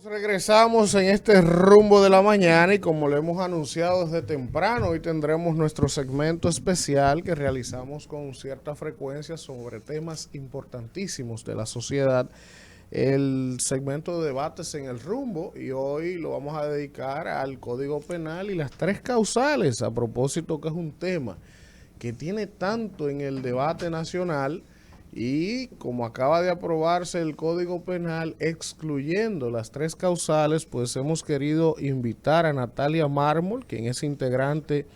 Regresamos en este rumbo de la mañana y como lo hemos anunciado desde temprano, hoy tendremos nuestro segmento especial que realizamos con cierta frecuencia sobre temas importantísimos de la sociedad. El segmento de debates en el rumbo y hoy lo vamos a dedicar al Código Penal y las tres causales, a propósito que es un tema que tiene tanto en el debate nacional. Y como acaba de aprobarse el Código Penal excluyendo las tres causales, pues hemos querido invitar a Natalia Mármol, quien es integrante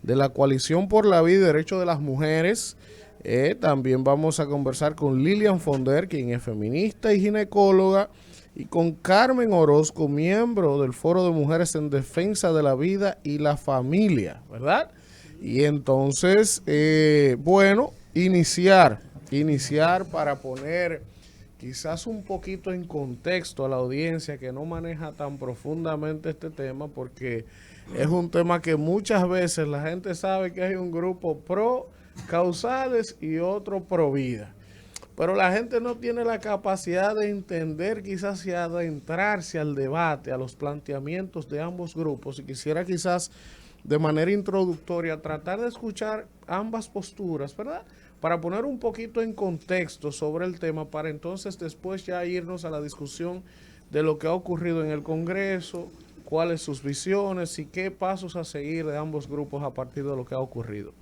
de la Coalición por la Vida y Derechos de las Mujeres. También vamos a conversar con Lilian Fonder, quien es feminista y ginecóloga, y con Carmen Orozco, miembro del Foro de Mujeres en Defensa de la Vida y la Familia, ¿verdad? Y entonces, iniciar para poner quizás un poquito en contexto a la audiencia que no maneja tan profundamente este tema, porque es un tema que muchas veces la gente sabe que hay un grupo pro causales y otro pro vida, pero la gente no tiene la capacidad de entender quizás y adentrarse al debate, a los planteamientos de ambos grupos, y quisiera quizás de manera introductoria tratar de escuchar ambas posturas, ¿verdad?, para poner un poquito en contexto sobre el tema, para entonces después ya irnos a la discusión de lo que ha ocurrido en el Congreso, cuáles sus visiones y qué pasos a seguir de ambos grupos a partir de lo que ha ocurrido.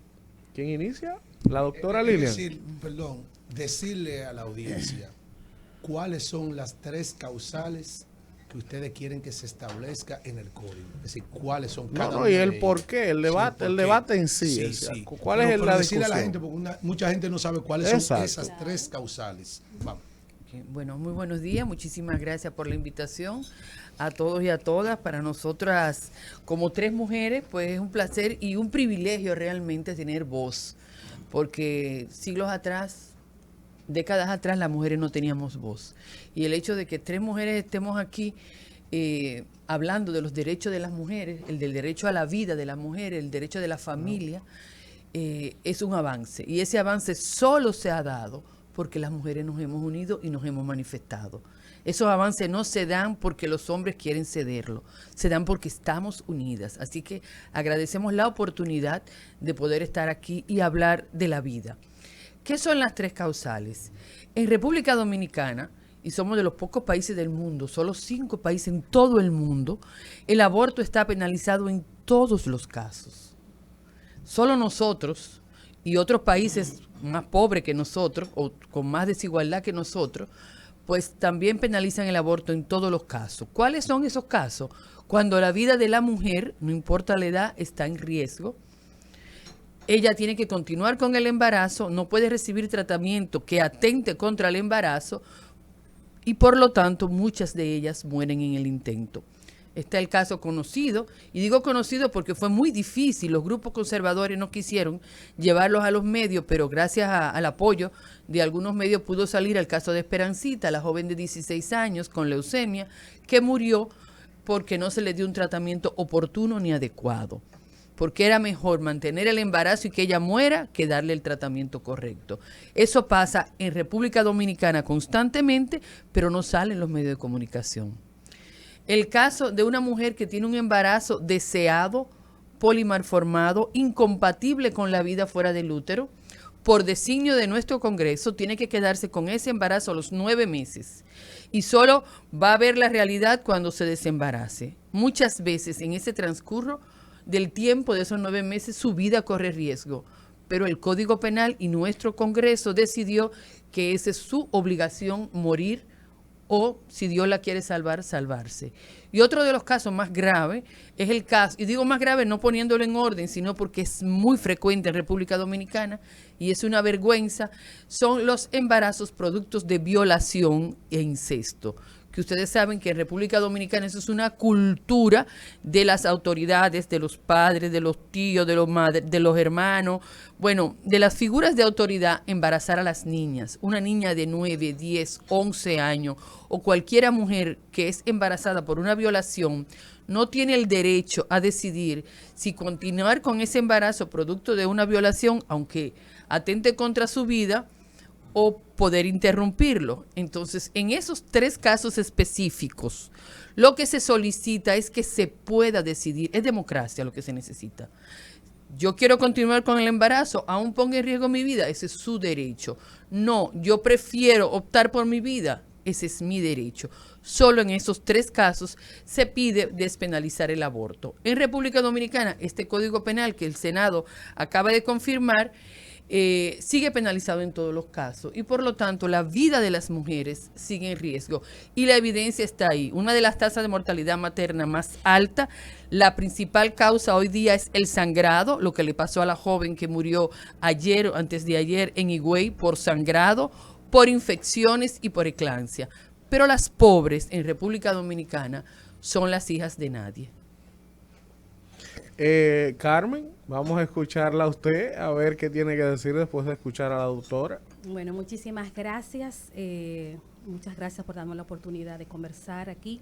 ¿Quién inicia? La doctora Lilian. Decirle a la audiencia cuáles son las tres causales que ustedes quieren que se establezca en el código. Es decir, cuáles son cada una y de el ellas. por qué, el debate en sí. Sí. ¿Cuál es la decirle discusión? a la gente, porque mucha gente no sabe cuáles son esas tres causales. Vamos. Bueno, muy buenos días, muchísimas gracias por la invitación a todos y a todas. Para nosotras, como tres mujeres, pues es un placer y un privilegio realmente tener voz, porque siglos atrás, décadas atrás, las mujeres no teníamos voz. Y el hecho de que tres mujeres estemos aquí hablando de los derechos de las mujeres, el del derecho a la vida de las mujeres, el derecho de la familia, es un avance. Y ese avance solo se ha dado porque las mujeres nos hemos unido y nos hemos manifestado. Esos avances no se dan porque los hombres quieren cederlo, se dan porque estamos unidas. Así que agradecemos la oportunidad de poder estar aquí y hablar de la vida. ¿Qué son las tres causales? En República Dominicana, y somos de los pocos países del mundo, solo 5 países en todo el mundo, el aborto está penalizado en todos los casos. Solo nosotros y otros países más pobres que nosotros o con más desigualdad que nosotros, pues también penalizan el aborto en todos los casos. ¿Cuáles son esos casos? Cuando la vida de la mujer, no importa la edad, está en riesgo. Ella tiene que continuar con el embarazo, no puede recibir tratamiento que atente contra el embarazo y por lo tanto muchas de ellas mueren en el intento. Está el caso conocido, y digo conocido porque fue muy difícil, los grupos conservadores no quisieron llevarlos a los medios, pero gracias al apoyo de algunos medios pudo salir el caso de Esperancita, la joven de 16 años con leucemia, que murió porque no se le dio un tratamiento oportuno ni adecuado. Porque era mejor mantener el embarazo y que ella muera que darle el tratamiento correcto. Eso pasa en República Dominicana constantemente, pero no sale en los medios de comunicación. El caso de una mujer que tiene un embarazo deseado, polimalformado, incompatible con la vida fuera del útero, por designio de nuestro Congreso, tiene que quedarse con ese embarazo a los 9 meses y solo va a ver la realidad cuando se desembarace. Muchas veces en ese transcurso del tiempo de esos 9 meses su vida corre riesgo, pero el Código Penal y nuestro Congreso decidió que esa es su obligación, morir, o si Dios la quiere salvar, salvarse. Y otro de los casos más graves es el caso, y digo más grave no poniéndolo en orden, sino porque es muy frecuente en República Dominicana y es una vergüenza, son los embarazos productos de violación e incesto. Que ustedes saben que en República Dominicana eso es una cultura de las autoridades, de los padres, de los tíos, de los madres, de los hermanos, bueno, de las figuras de autoridad, embarazar a las niñas. Una niña de 9, 10, 11 años o cualquiera mujer que es embarazada por una violación no tiene el derecho a decidir si continuar con ese embarazo producto de una violación, aunque atente contra su vida, o poder interrumpirlo. Entonces, en esos 3 casos específicos, lo que se solicita es que se pueda decidir. Es democracia lo que se necesita. Yo quiero continuar con el embarazo, aún ponga en riesgo mi vida, ese es su derecho. No, yo prefiero optar por mi vida, ese es mi derecho. Solo en esos 3 casos se pide despenalizar el aborto. En República Dominicana, este Código Penal que el Senado acaba de confirmar, sigue penalizado en todos los casos y por lo tanto la vida de las mujeres sigue en riesgo y la evidencia está ahí. Una de las tasas de mortalidad materna más alta, la principal causa hoy día es el sangrado, lo que le pasó a la joven que murió ayer o antes de ayer en Higüey por sangrado, por infecciones y por eclampsia. Pero las pobres en República Dominicana son las hijas de nadie. Carmen, vamos a escucharla a usted, a ver qué tiene que decir después de escuchar a la doctora. Bueno, muchísimas gracias. Muchas gracias por darme la oportunidad de conversar aquí.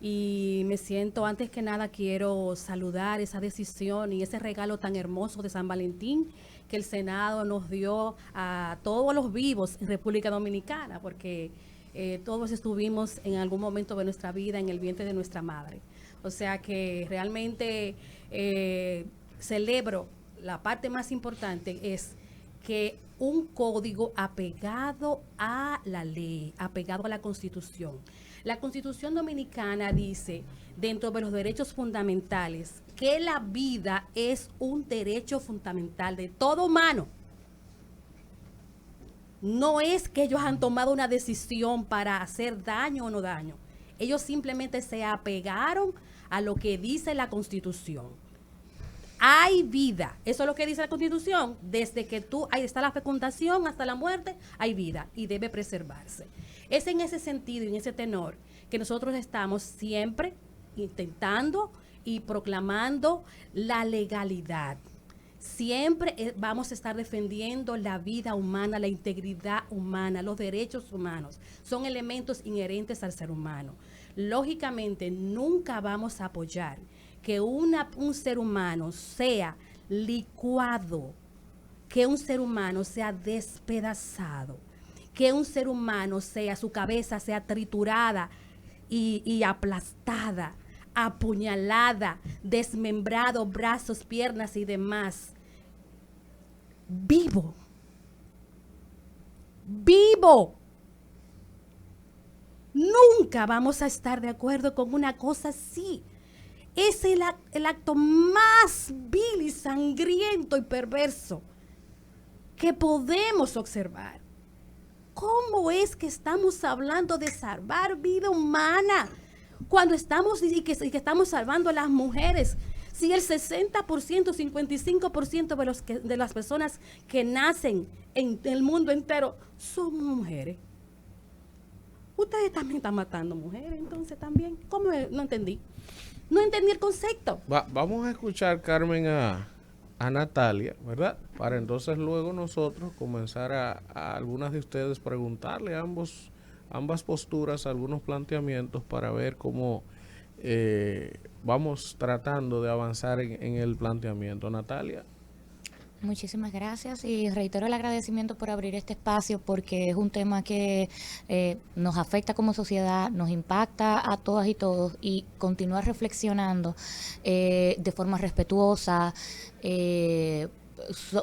Y me siento, antes que nada, quiero saludar esa decisión y ese regalo tan hermoso de San Valentín que el Senado nos dio a todos los vivos en República Dominicana, porque todos estuvimos en algún momento de nuestra vida en el vientre de nuestra madre. O sea que realmente celebro, la parte más importante es que un código apegado a la ley, apegado a la Constitución. La Constitución Dominicana dice, dentro de los derechos fundamentales, que la vida es un derecho fundamental de todo humano. No es que ellos han tomado una decisión para hacer daño o no daño. Ellos simplemente se apegaron a lo que dice la Constitución. Hay vida, eso es lo que dice la Constitución. Desde que ahí está la fecundación hasta la muerte, hay vida y debe preservarse. Es en ese sentido y en ese tenor que nosotros estamos siempre intentando y proclamando la legalidad. Siempre vamos a estar defendiendo la vida humana, la integridad humana, los derechos humanos. Son elementos inherentes al ser humano. Lógicamente, nunca vamos a apoyar que un ser humano sea licuado, que un ser humano sea despedazado, que un ser humano su cabeza sea triturada y aplastada, apuñalada, desmembrado, brazos, piernas y demás. Vivo. Vivo. Nunca vamos a estar de acuerdo con una cosa así. Es el acto más vil y sangriento y perverso que podemos observar. ¿Cómo es que estamos hablando de salvar vida humana cuando estamos y que estamos salvando a las mujeres? Si el 60%, 55% de las personas que nacen en el mundo entero son mujeres. Ustedes también están matando mujeres, entonces también. ¿Cómo? No entendí. No entendí el concepto. Vamos a escuchar, Carmen, a Natalia, ¿verdad? Para entonces luego nosotros comenzar a algunas de ustedes preguntarle a ambas posturas, algunos planteamientos para ver cómo vamos tratando de avanzar en el planteamiento. Natalia. Muchísimas gracias y reitero el agradecimiento por abrir este espacio porque es un tema que nos afecta como sociedad, nos impacta a todas y todos y continuar reflexionando de forma respetuosa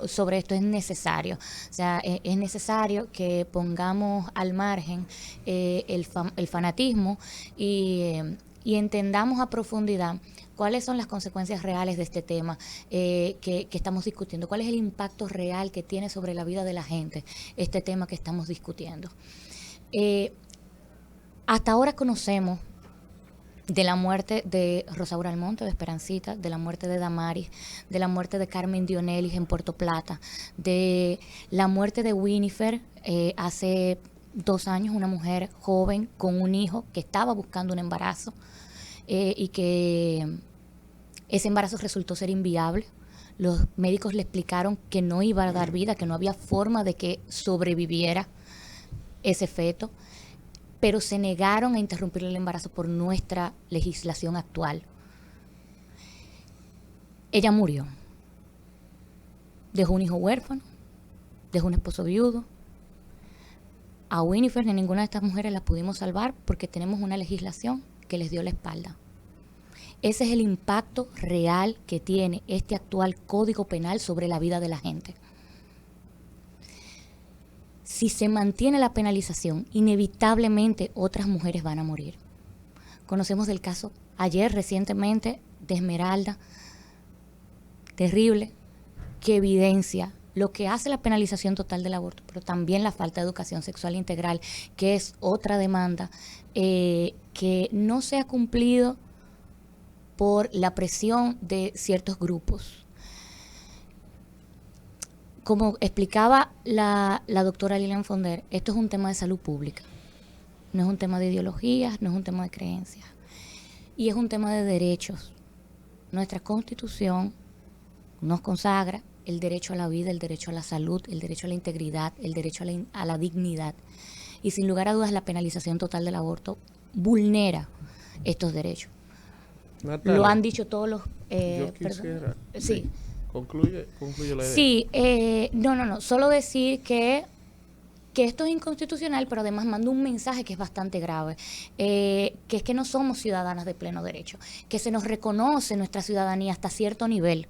sobre esto es necesario. O sea, es necesario que pongamos al margen el fanatismo y entendamos a profundidad cuáles son las consecuencias reales de este tema que estamos discutiendo, cuál es el impacto real que tiene sobre la vida de la gente este tema que estamos discutiendo. Hasta ahora conocemos de la muerte de Rosaura Almonte, de Esperancita, de la muerte de Damaris, de la muerte de Carmen Dionelis en Puerto Plata, de la muerte de Winifred hace 2 años, una mujer joven con un hijo que estaba buscando un embarazo y que ese embarazo resultó ser inviable. Los médicos le explicaron que no iba a dar vida, que no había forma de que sobreviviera ese feto, pero se negaron a interrumpir el embarazo por nuestra legislación actual. Ella murió. Dejó un hijo huérfano, dejó un esposo viudo, A Winifred ni ninguna de estas mujeres las pudimos salvar porque tenemos una legislación que les dio la espalda. Ese es el impacto real que tiene este actual Código Penal sobre la vida de la gente. Si se mantiene la penalización, inevitablemente otras mujeres van a morir. Conocemos del caso ayer recientemente de Esmeralda, terrible, que evidencia lo que hace la penalización total del aborto, pero también la falta de educación sexual integral, que es otra demanda que no se ha cumplido por la presión de ciertos grupos. Como explicaba la doctora Lilian Fonder, esto es un tema de salud pública, no es un tema de ideologías, no es un tema de creencias, y es un tema de derechos. Nuestra Constitución nos consagra el derecho a la vida, el derecho a la salud, el derecho a la integridad, el derecho a la dignidad. Y sin lugar a dudas la penalización total del aborto vulnera estos derechos. Natalia, lo han dicho todos los... yo quisiera... Sí. Concluye la idea. Sí, no, solo decir que esto es inconstitucional, pero además manda un mensaje que es bastante grave, que es que no somos ciudadanas de pleno derecho, que se nos reconoce nuestra ciudadanía hasta cierto nivel,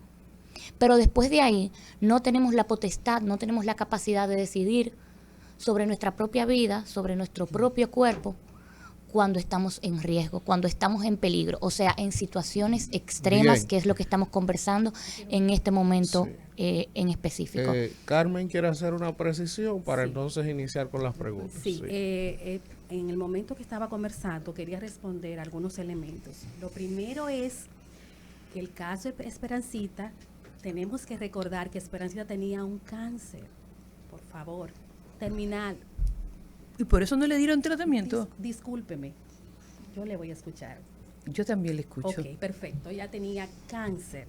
pero después de ahí no tenemos la potestad, no tenemos la capacidad de decidir sobre nuestra propia vida, sobre nuestro propio cuerpo, cuando estamos en riesgo, cuando estamos en peligro, o sea, en situaciones extremas, Bien. que es lo que estamos conversando en este momento en específico. Carmen quiere hacer una precisión para Sí. entonces iniciar con las preguntas. Sí, en el momento que estaba conversando quería responder algunos elementos. Lo primero es que el caso de Esperancita, tenemos que recordar que Esperancita tenía un cáncer, por favor, terminal. Y por eso no le dieron tratamiento. Discúlpeme, yo le voy a escuchar. Yo también le escucho. Ok, perfecto, ella tenía cáncer.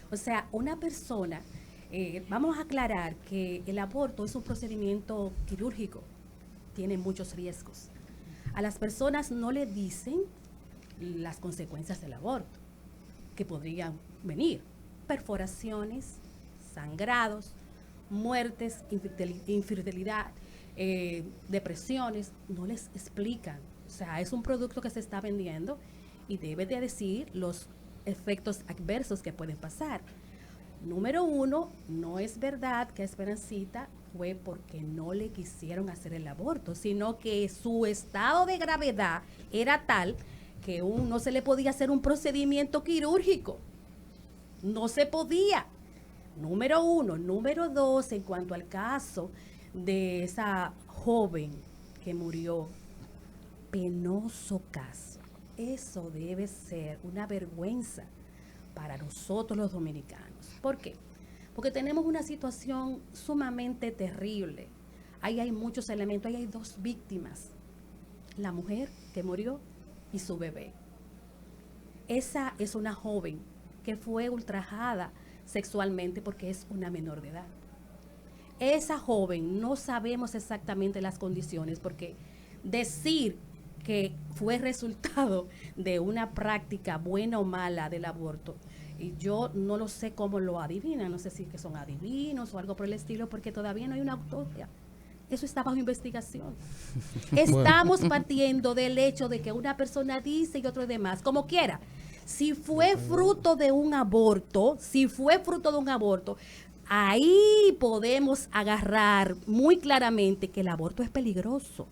O sea, una persona, vamos a aclarar que el aborto es un procedimiento quirúrgico, tiene muchos riesgos. A las personas no le dicen las consecuencias del aborto que podrían venir: perforaciones, sangrados, muertes, infertilidad, depresiones. No les explican. O sea, es un producto que se está vendiendo y debe de decir los efectos adversos que pueden pasar. Número uno, no es verdad que Esperancita fue porque no le quisieron hacer el aborto, sino que su estado de gravedad era tal que no se le podía hacer un procedimiento quirúrgico. No se podía. Número uno. Número dos, en cuanto al caso de esa joven que murió, penoso caso. Eso debe ser una vergüenza para nosotros los dominicanos. ¿Por qué? Porque tenemos una situación sumamente terrible. Ahí hay muchos elementos, ahí hay dos víctimas: la mujer que murió y su bebé. Esa es una joven que fue ultrajada sexualmente porque es una menor de edad. Esa joven no sabemos exactamente las condiciones, porque decir que fue resultado de una práctica buena o mala del aborto, y yo no lo sé cómo lo adivinan, no sé si es que son adivinos o algo por el estilo, porque todavía no hay una autopsia. Eso está bajo investigación. Estamos partiendo del hecho de que una persona dice y otro demás, como quiera. Si fue fruto de un aborto, ahí podemos agarrar muy claramente que el aborto es peligroso.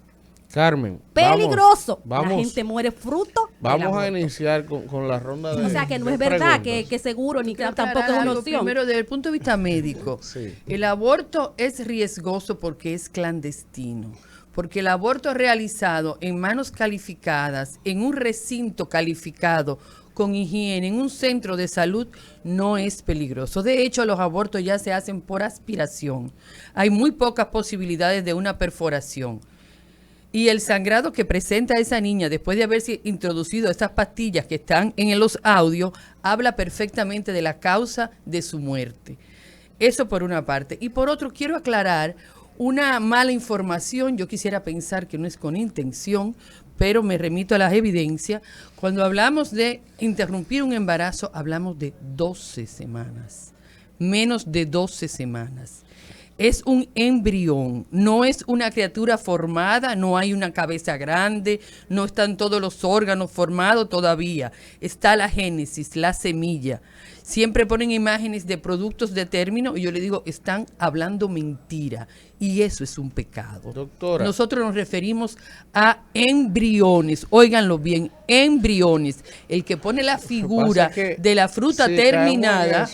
Carmen, Peligroso. vamos, La gente muere fruto del vamos a aborto. iniciar con la ronda de O sea, que no de es verdad preguntas. que seguro ni que Quiero tampoco es aclarar una algo opción. Primero, desde el punto de vista médico, Sí. el aborto es riesgoso porque es clandestino. Porque el aborto realizado en manos calificadas, en un recinto calificado, con higiene, en un centro de salud, no es peligroso. De hecho, los abortos ya se hacen por aspiración. Hay muy pocas posibilidades de una perforación. Y el sangrado que presenta esa niña después de haberse introducido estas pastillas que están en los audios, habla perfectamente de la causa de su muerte. Eso por una parte. Y por otro, quiero aclarar una mala información. Yo quisiera pensar que no es con intención, pero me remito a las evidencias. Cuando hablamos de interrumpir un embarazo, hablamos de 12 semanas, menos de 12 semanas. es un embrión, no es una criatura formada, no hay una cabeza grande, no están todos los órganos formados todavía. Está la génesis, la semilla. Siempre ponen imágenes de productos de término y yo le digo, están hablando mentira. Y eso es un pecado. Doctora. Nosotros nos referimos a embriones, óiganlo bien, embriones. El que pone la figura de la fruta terminada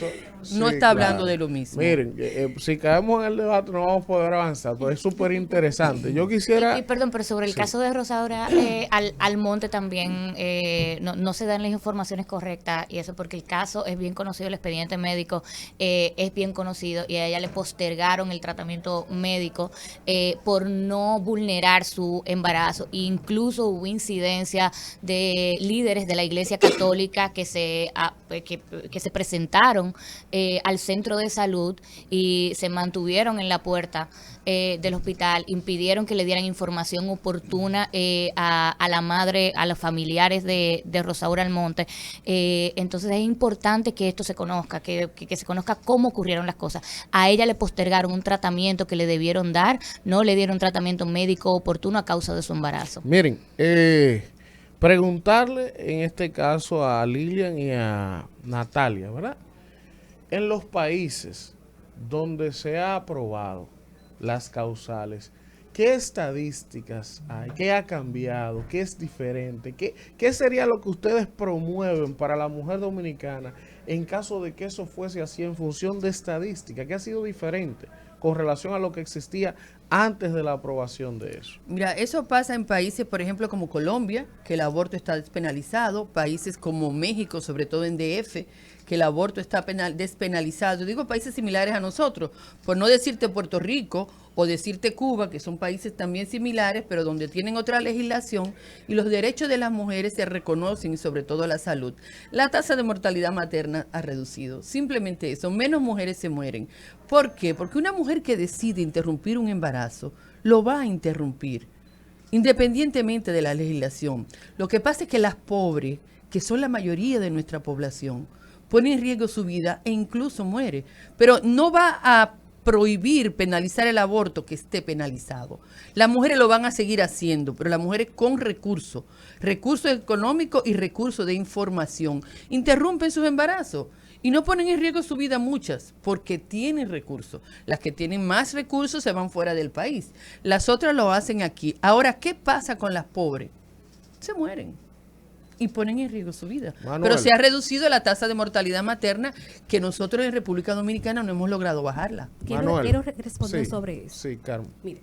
no está hablando de lo mismo. Miren, si caemos en el debate no vamos a poder avanzar, pues es súper interesante. Yo quisiera... Y perdón, pero sobre el caso de Rosaura Almonte también no se dan las informaciones correctas, y eso porque el caso es bien conocido, el expediente médico es bien conocido, y a ella le postergaron el tratamiento médico por no vulnerar su embarazo. Incluso hubo incidencia de líderes de la Iglesia Católica que se presentaron al centro de salud y se mantuvieron en la puerta del hospital, impidieron que le dieran información oportuna a la madre, a los familiares de Rosaura Almonte. Entonces es importante que esto se conozca, que se conozca cómo ocurrieron las cosas. A ella le postergaron un tratamiento que le debieron dar, no le dieron tratamiento médico oportuno a causa de su embarazo. Miren, preguntarle en este caso a Lilian y a Natalia, ¿verdad? En los países donde se ha aprobado las causales, ¿qué estadísticas hay? ¿Qué ha cambiado? ¿Qué es diferente? ¿Qué sería lo que ustedes promueven para la mujer dominicana en caso de que eso fuese así en función de estadística? ¿Qué ha sido diferente con relación a lo que existía antes de la aprobación de eso? Mira, eso pasa en países, por ejemplo, como Colombia, que el aborto está despenalizado, países como México, sobre todo en DF, que el aborto está despenalizado. Yo digo países similares a nosotros, por no decirte Puerto Rico o decirte Cuba, que son países también similares, pero donde tienen otra legislación y los derechos de las mujeres se reconocen, y sobre todo la salud. La tasa de mortalidad materna ha reducido, simplemente eso, menos mujeres se mueren. ¿Por qué? Porque una mujer que decide interrumpir un embarazo, lo va a interrumpir, independientemente de la legislación. Lo que pasa es que las pobres, que son la mayoría de nuestra población, pone en riesgo su vida e incluso muere. Pero no va a prohibir, penalizar el aborto que esté penalizado. Las mujeres lo van a seguir haciendo, pero las mujeres con recursos económicos y recursos de información, interrumpen sus embarazos y no ponen en riesgo su vida muchas, porque tienen recursos. Las que tienen más recursos se van fuera del país. Las otras lo hacen aquí. Ahora, ¿qué pasa con las pobres? Se mueren y ponen en riesgo su vida. Manuel. Pero se ha reducido la tasa de mortalidad materna, que nosotros en República Dominicana no hemos logrado bajarla. Quiero responder sobre eso. Sí, Carmen. Mire,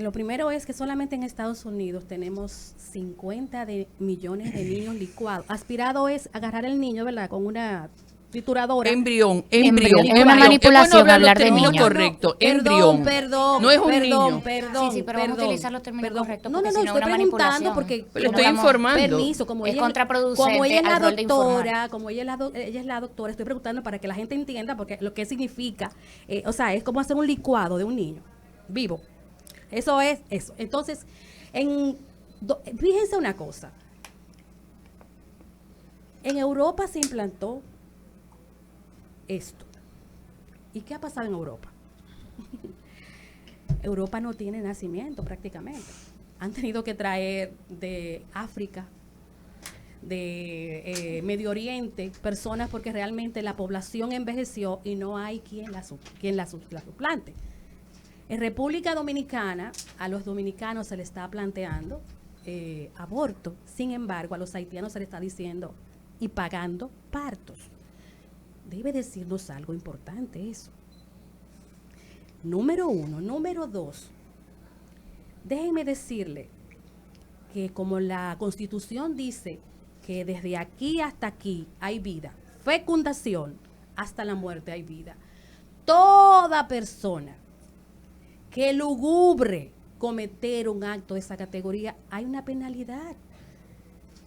lo primero es que solamente en Estados Unidos tenemos 50 millones de niños licuados. Aspirado es agarrar el niño, ¿verdad? Con una trituradora. Embrión. Es una manipulación hablar de niño. Correcto, embrión. Perdón. No es un niño. Perdón. Sí, pero vamos a utilizar los términos correctos. No, porque si estoy una preguntando manipulación, porque Le estoy informando. Permiso, como Es ella contraproducente como ella es la al rol de doctora, informar. como ella es la doctora, estoy preguntando para que la gente entienda porque lo que significa, o sea, es como hacer un licuado de un niño vivo. Eso es eso. Entonces, fíjense una cosa. En Europa se implantó esto. ¿Y qué ha pasado en Europa? Europa no tiene nacimiento prácticamente. Han tenido que traer de África, de Medio Oriente, personas porque realmente la población envejeció y no hay quien la suplante. En República Dominicana, a los dominicanos se les está planteando aborto. Sin embargo, a los haitianos se les está diciendo y pagando partos. Debe decirnos algo importante eso. Número 1. Número 2. Déjenme decirle que como la Constitución dice que desde aquí hasta aquí hay vida, fecundación, hasta la muerte hay vida. Toda persona que lugubre cometer un acto de esa categoría, hay una penalidad.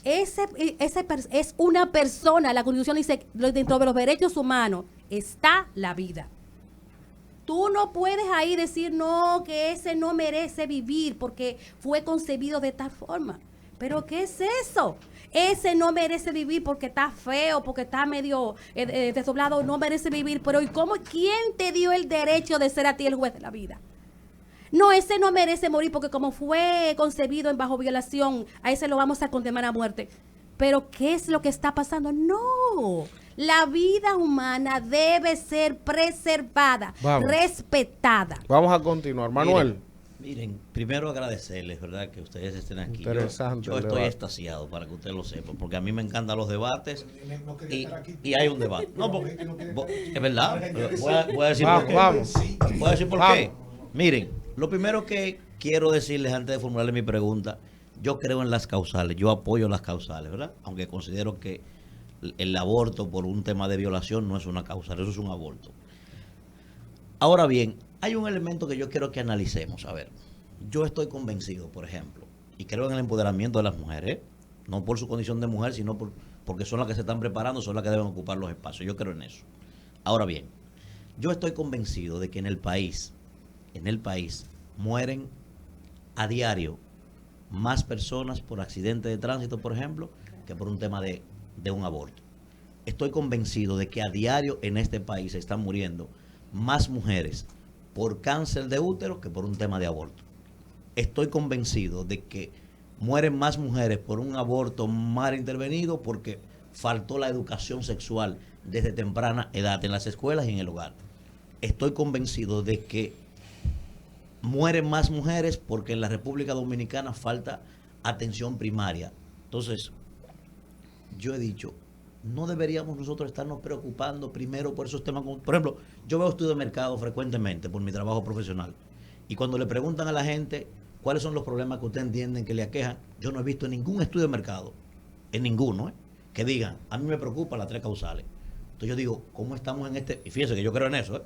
Es una persona, la Constitución dice, dentro de los derechos humanos está la vida. Tú no puedes ahí decir, no, que ese no merece vivir porque fue concebido de tal forma. ¿Pero qué es eso? Ese no merece vivir porque está feo, porque está medio desdoblado, no merece vivir. Pero ¿y cómo? ¿Quién te dio el derecho de ser a ti el juez de la vida? No, ese no merece morir porque como fue concebido en bajo violación, a ese lo vamos a condenar a muerte. Pero ¿qué es lo que está pasando? No, la vida humana debe ser preservada, respetada. Vamos a continuar. Manuel. Miren, primero agradecerles, ¿verdad?, que ustedes estén aquí. Interesante Yo estoy extasiado, para que ustedes lo sepan, porque a mí me encantan los debates y hay un debate. No, es verdad. Voy a decir por qué. Voy a decir por qué. Miren, lo primero que quiero decirles antes de formularle mi pregunta, yo creo en las causales, yo apoyo las causales, ¿verdad? Aunque considero que el aborto por un tema de violación no es una causal, eso es un aborto. Ahora bien, hay un elemento que yo quiero que analicemos. A ver, yo estoy convencido, por ejemplo, y creo en el empoderamiento de las mujeres, no por su condición de mujer, sino porque son las que se están preparando, son las que deben ocupar los espacios. Yo creo en eso. Ahora bien, yo estoy convencido de que en el país mueren a diario más personas por accidente de tránsito, por ejemplo, que por un tema de un aborto. Estoy convencido de que a diario en este país se están muriendo más mujeres por cáncer de útero que por un tema de aborto. Estoy convencido de que mueren más mujeres por un aborto mal intervenido porque faltó la educación sexual desde temprana edad en las escuelas y en el hogar. Estoy convencido de que mueren más mujeres porque en la República Dominicana falta atención primaria. Entonces, yo he dicho, no deberíamos nosotros estarnos preocupando primero por esos temas. Por ejemplo, yo veo estudios de mercado frecuentemente por mi trabajo profesional. Y cuando le preguntan a la gente cuáles son los problemas que ustedes entienden que le aquejan, yo no he visto en ningún estudio de mercado, en ninguno, que digan, a mí me preocupan las 3 causales. Entonces yo digo, ¿cómo estamos en este? Y fíjense que yo creo en eso,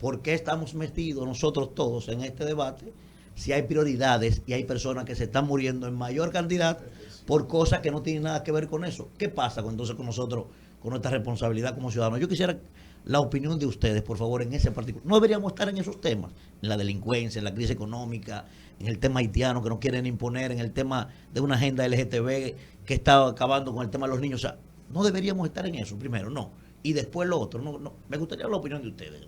¿por qué estamos metidos nosotros todos en este debate si hay prioridades y hay personas que se están muriendo en mayor cantidad por cosas que no tienen nada que ver con eso? ¿Qué pasa entonces con nosotros, con nuestra responsabilidad como ciudadanos? Yo quisiera la opinión de ustedes, por favor, en ese particular. No deberíamos estar en esos temas, en la delincuencia, en la crisis económica, en el tema haitiano que nos quieren imponer, en el tema de una agenda LGTB que está acabando con el tema de los niños. O sea, no deberíamos estar en eso primero, no. Y después lo otro, no. Me gustaría la opinión de ustedes.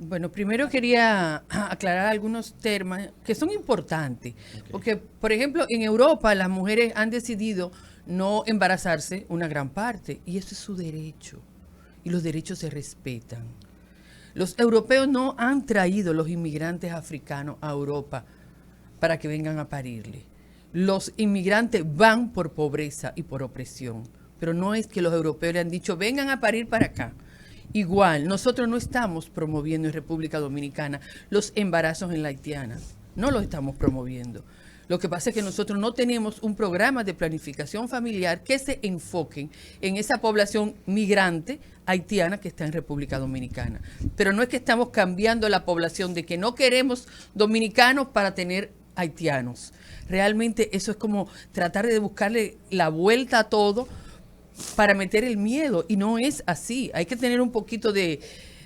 Bueno, primero quería aclarar algunos temas que son importantes, porque, por ejemplo, en Europa las mujeres han decidido no embarazarse una gran parte, y eso es su derecho, y los derechos se respetan. Los europeos no han traído los inmigrantes africanos a Europa para que vengan a parirle. Los inmigrantes van por pobreza y por opresión, pero no es que los europeos le han dicho, vengan a parir para acá. Igual, nosotros no estamos promoviendo en República Dominicana los embarazos en la haitiana, no los estamos promoviendo. Lo que pasa es que nosotros no tenemos un programa de planificación familiar que se enfoque en esa población migrante haitiana que está en República Dominicana. Pero no es que estamos cambiando la población de que no queremos dominicanos para tener haitianos. Realmente eso es como tratar de buscarle la vuelta a todo para meter el miedo, y no es así. Hay que tener un poquito de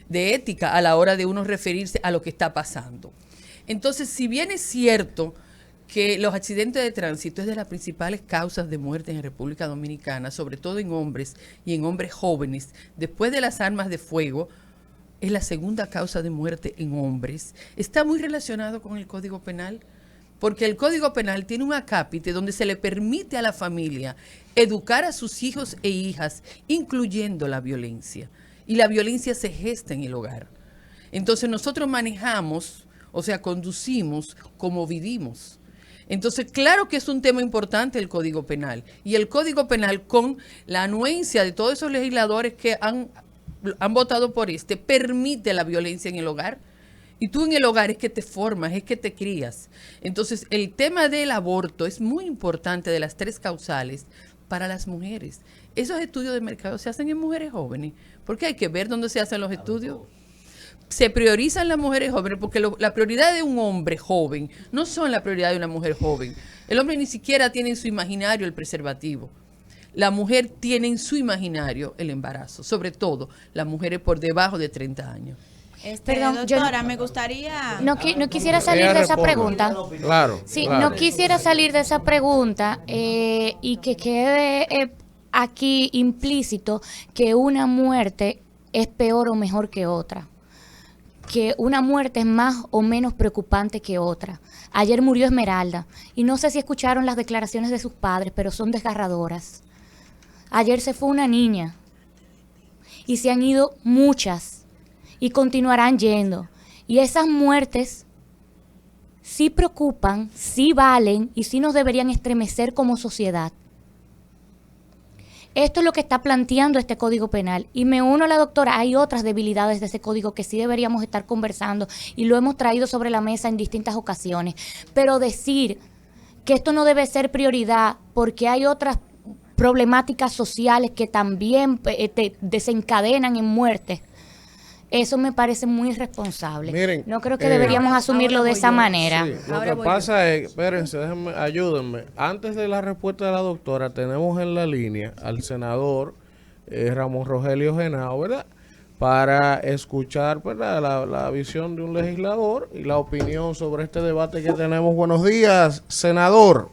ética a la hora de uno referirse a lo que está pasando. Entonces, si bien es cierto que los accidentes de tránsito es de las principales causas de muerte en República Dominicana, sobre todo en hombres y en hombres jóvenes, después de las armas de fuego, es la segunda causa de muerte en hombres, está muy relacionado con el Código Penal, porque el Código Penal tiene un acápite donde se le permite a la familia educar a sus hijos e hijas, incluyendo la violencia. Y la violencia se gesta en el hogar. Entonces nosotros manejamos, o sea, conducimos como vivimos. Entonces, claro que es un tema importante el Código Penal. Y el Código Penal, con la anuencia de todos esos legisladores que han votado por permite la violencia en el hogar. Y tú en el hogar es que te formas, es que te crías. Entonces, el tema del aborto es muy importante, de las 3 causales, para las mujeres. Esos estudios de mercado se hacen en mujeres jóvenes, porque hay que ver dónde se hacen los estudios. Se priorizan las mujeres jóvenes, porque la prioridad de un hombre joven no son la prioridad de una mujer joven. El hombre ni siquiera tiene en su imaginario el preservativo. La mujer tiene en su imaginario el embarazo, sobre todo las mujeres por debajo de 30 años. Perdón, yo doctora, me gustaría... no quisiera salir Ella de esa responde. pregunta. Claro. Sí, claro. no quisiera salir de esa pregunta y que quede aquí implícito que una muerte es peor o mejor que otra, que una muerte es más o menos preocupante que otra. Ayer murió Esmeralda y no sé si escucharon las declaraciones de sus padres, pero son desgarradoras. Ayer se fue una niña y se han ido muchas y continuarán yendo. Y esas muertes sí preocupan, sí valen y sí nos deberían estremecer como sociedad. Esto es lo que está planteando este Código Penal. Y me uno a la doctora, hay otras debilidades de ese código que sí deberíamos estar conversando y lo hemos traído sobre la mesa en distintas ocasiones. Pero decir que esto no debe ser prioridad porque hay otras problemáticas sociales que también desencadenan en muertes, eso me parece muy irresponsable. Miren, no creo que deberíamos asumirlo ahora de voy esa yo. manera. Sí, lo Ahora que voy pasa es, espérense, déjenme, ayúdenme. Antes de la respuesta de la doctora, tenemos en la línea al senador Ramón Rogelio Genao, ¿verdad? Para escuchar, ¿verdad? La visión de un legislador y la opinión sobre este debate que tenemos. Buenos días, senador.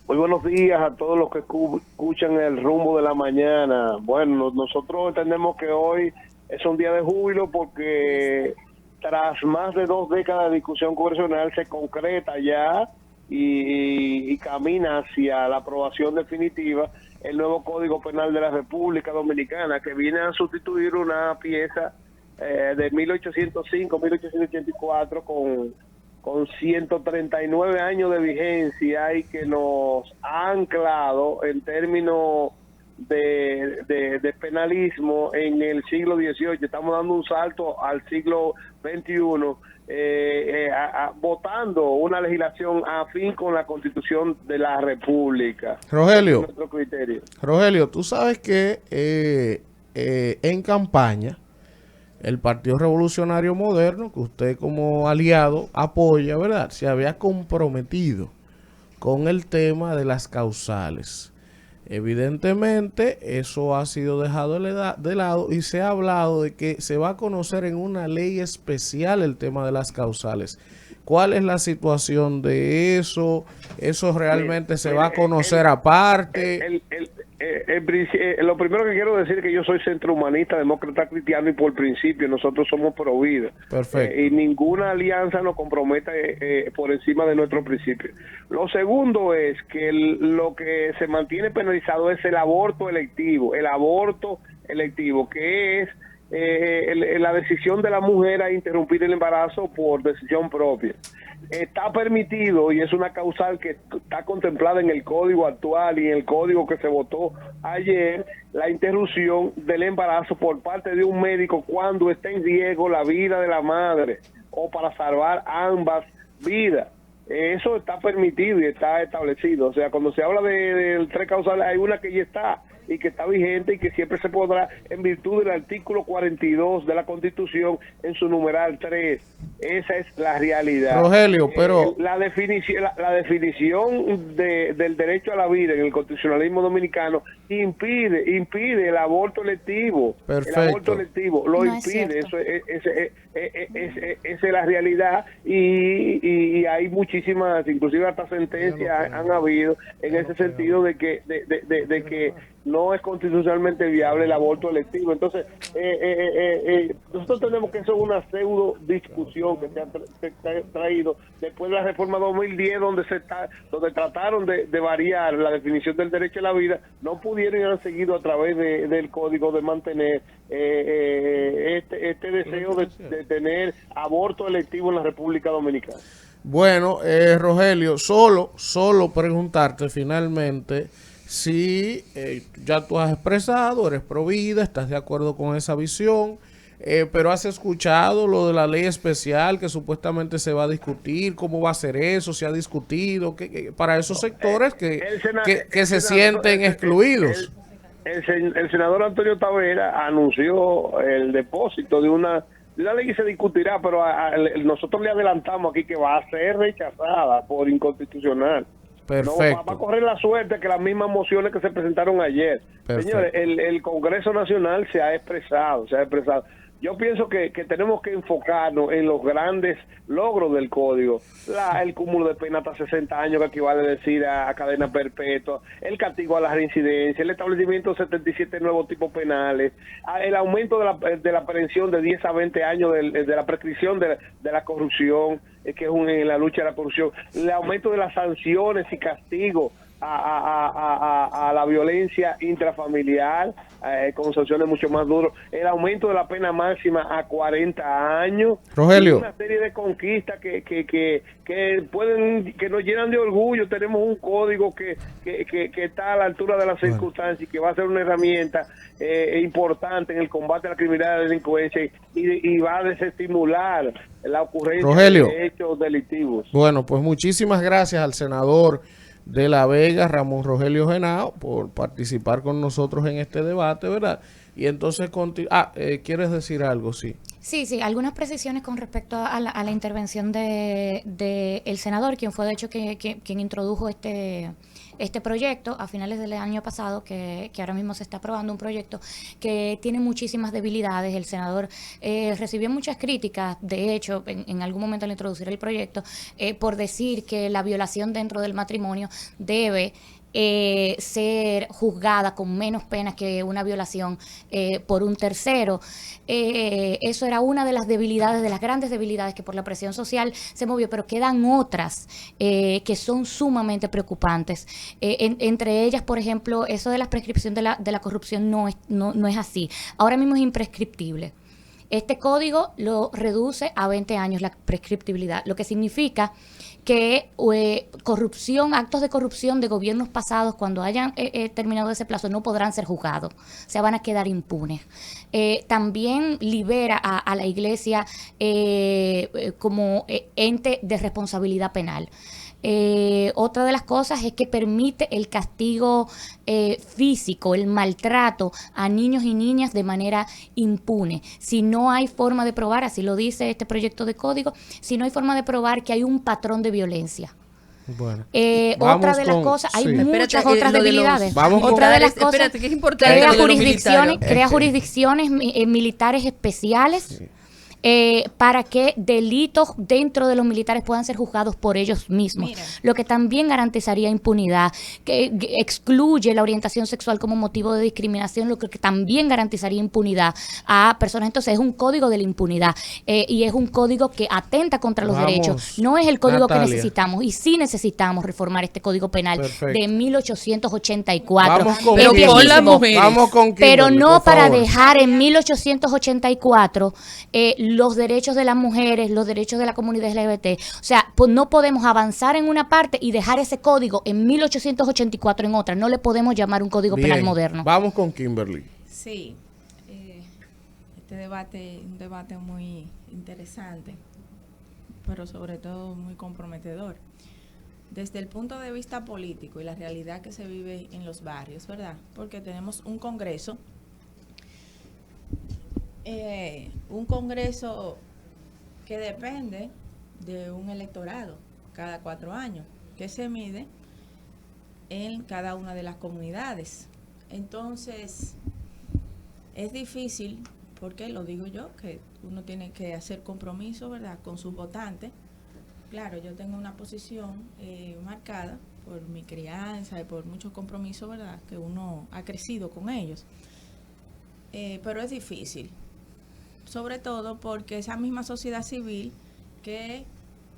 Muy buenos días a todos los que escuchan el rumbo de la mañana. Bueno, nosotros entendemos que hoy es un día de júbilo porque tras más de 2 décadas de discusión congresional se concreta ya y camina hacia la aprobación definitiva el nuevo Código Penal de la República Dominicana, que viene a sustituir una pieza de 1805-1884 con 139 años de vigencia y que nos ha anclado en términos de penalismo en el siglo XVIII. Estamos dando un salto al siglo XXI, votando una legislación afín con la Constitución de la República. Rogelio, Nuestro criterio. Rogelio, tú sabes que en campaña el Partido Revolucionario Moderno, que usted como aliado apoya, ¿verdad?, se había comprometido con el tema de las causales. Evidentemente, eso ha sido dejado de lado y se ha hablado de que se va a conocer en una ley especial el tema de las causales. ¿Cuál es la situación de eso? ¿Eso realmente se va a conocer aparte? Lo primero que quiero decir es que yo soy centrohumanista, demócrata cristiano y por principio nosotros somos pro vida. Perfecto. Y ninguna alianza nos compromete por encima de nuestros principios. Lo segundo es que lo que se mantiene penalizado es el aborto electivo. El aborto electivo, que es la decisión de la mujer a interrumpir el embarazo por decisión propia. Está permitido y es una causal que está contemplada en el código actual y en el código que se votó ayer, la interrupción del embarazo por parte de un médico cuando está en riesgo la vida de la madre o para salvar ambas vidas. Eso está permitido y está establecido. O sea, cuando se habla de 3 causales, hay una que ya está y que está vigente y que siempre se podrá en virtud del artículo 42 de la Constitución en su numeral 3. Esa es la realidad. Rogelio, pero la definición del derecho a la vida en el constitucionalismo dominicano impide el aborto electivo. Perfecto. El aborto electivo lo No es impide. cierto. Esa es la realidad y hay muchísimas, inclusive hasta sentencias han habido en ese sentido de que no es constitucionalmente viable el aborto electivo. Entonces, nosotros tenemos que eso es una pseudo discusión que se ha traído después de la reforma 2010, donde trataron de variar la definición del derecho a la vida, no pudieron y han seguido a través del código de mantener este deseo de tener aborto electivo en la República Dominicana. bueno, Rogelio, solo preguntarte finalmente si ya tú has expresado, eres pro vida, estás de acuerdo con esa visión, pero has escuchado lo de la ley especial que supuestamente se va a discutir, cómo va a ser eso, se ha discutido, para esos sectores que se sienten excluidos. El senador Antonio Tavera anunció el depósito de una ley que se discutirá, pero nosotros le adelantamos aquí que va a ser rechazada por inconstitucional. Perfecto. No, va a correr la suerte que las mismas mociones que se presentaron ayer. Perfecto. Señores, el Congreso Nacional se ha expresado. Yo pienso que tenemos que enfocarnos en los grandes logros del código. El cúmulo de pena hasta 60 años, que equivale a decir a cadena perpetua, el castigo a la reincidencia, el establecimiento de 77 nuevos tipos penales, el aumento de la aprehensión de 10 a 20 años de la prescripción de la corrupción, que es en la lucha de la corrupción, el aumento de las sanciones y castigos a la violencia intrafamiliar, con sanciones mucho más duras, el aumento de la pena máxima a 40 años, Rogelio. una serie de conquistas que nos llenan de orgullo. Tenemos un código que está a la altura de las circunstancias y que va a ser una herramienta importante en el combate a la criminalidad y la delincuencia y va a desestimular la ocurrencia Rogelio. de hechos delictivos. Bueno, pues muchísimas gracias al senador de La Vega, Ramón Rogelio Henao, por participar con nosotros en este debate, ¿verdad? Y entonces, ¿quieres decir algo? Sí. Sí, algunas precisiones con respecto a la intervención de el senador, quien fue de hecho quien introdujo este proyecto a finales del año pasado, que ahora mismo se está aprobando un proyecto que tiene muchísimas debilidades. El senador recibió muchas críticas, de hecho, en algún momento al introducir el proyecto, por decir que la violación dentro del matrimonio debe ser juzgada con menos penas que una violación por un tercero. Eso era una de las debilidades, de las grandes debilidades que por la presión social se movió, pero quedan otras que son sumamente preocupantes. Entre ellas, por ejemplo, eso de la prescripción de la corrupción no es así. Ahora mismo es imprescriptible. Este código lo reduce a 20 años la prescriptibilidad, lo que significa que actos de corrupción de gobiernos pasados, cuando hayan terminado ese plazo, no podrán ser juzgados, o sea, van a quedar impunes. También libera a la Iglesia como ente de responsabilidad penal. Otra de las cosas es que permite el castigo físico, el maltrato a niños y niñas de manera impune. Si no hay forma de probar, así lo dice este proyecto de código, si no hay forma de probar que hay un patrón de violencia. Bueno, otra de las cosas, hay muchas otras debilidades. Otra de las cosas, espérate, que es importante crea jurisdicciones militares especiales. Sí. Para que delitos dentro de los militares puedan ser juzgados por ellos mismos. Mira. Lo que también garantizaría impunidad, que excluye la orientación sexual como motivo de discriminación, lo que también garantizaría impunidad a personas. Entonces es un código de la impunidad y es un código que atenta contra los derechos. No es el código Natalia. que necesitamos, y sí necesitamos reformar este código penal de 1884. Vamos con pero Kimberly. con las mujeres. Vamos con Kimberly, pero no por para favor. dejar en 1884 los derechos de las mujeres, los derechos de la comunidad LGBT. O sea, pues no podemos avanzar en una parte y dejar ese código en 1884 en otra. No le podemos llamar un código penal moderno. Vamos con Kimberly. Sí, este debate, un debate muy interesante, pero sobre todo muy comprometedor. Desde el punto de vista político y la realidad que se vive en los barrios, ¿verdad? Porque tenemos un Congreso que depende de un electorado cada 4 años, que se mide en cada una de las comunidades. Entonces, es difícil, porque lo digo yo, que uno tiene que hacer compromiso, ¿verdad?, con sus votantes. Claro, yo tengo una posición marcada por mi crianza y por muchos compromisos, ¿verdad?, que uno ha crecido con ellos. Pero es difícil, sobre todo porque esa misma sociedad civil que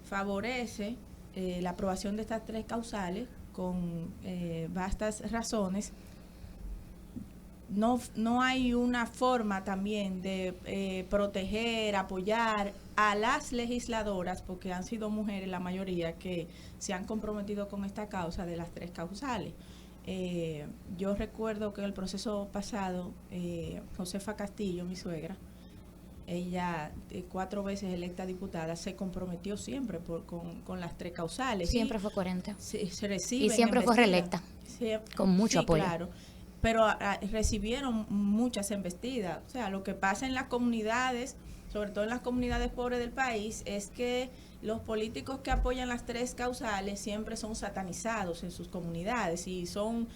favorece la aprobación de estas 3 causales con vastas razones, no hay una forma también de proteger, apoyar a las legisladoras, porque han sido mujeres la mayoría que se han comprometido con esta causa de las 3 causales. Yo recuerdo que en el proceso pasado, Josefa Castillo, mi suegra, ella 4 veces electa diputada, se comprometió siempre con las 3 causales. Siempre fue coherente. Se reciben y siempre fue reelecta, con mucho apoyo. Claro, pero recibieron muchas embestidas. O sea, lo que pasa en las comunidades sobre todo en las comunidades pobres del país, es que los políticos que apoyan las 3 causales siempre son satanizados en sus comunidades y son,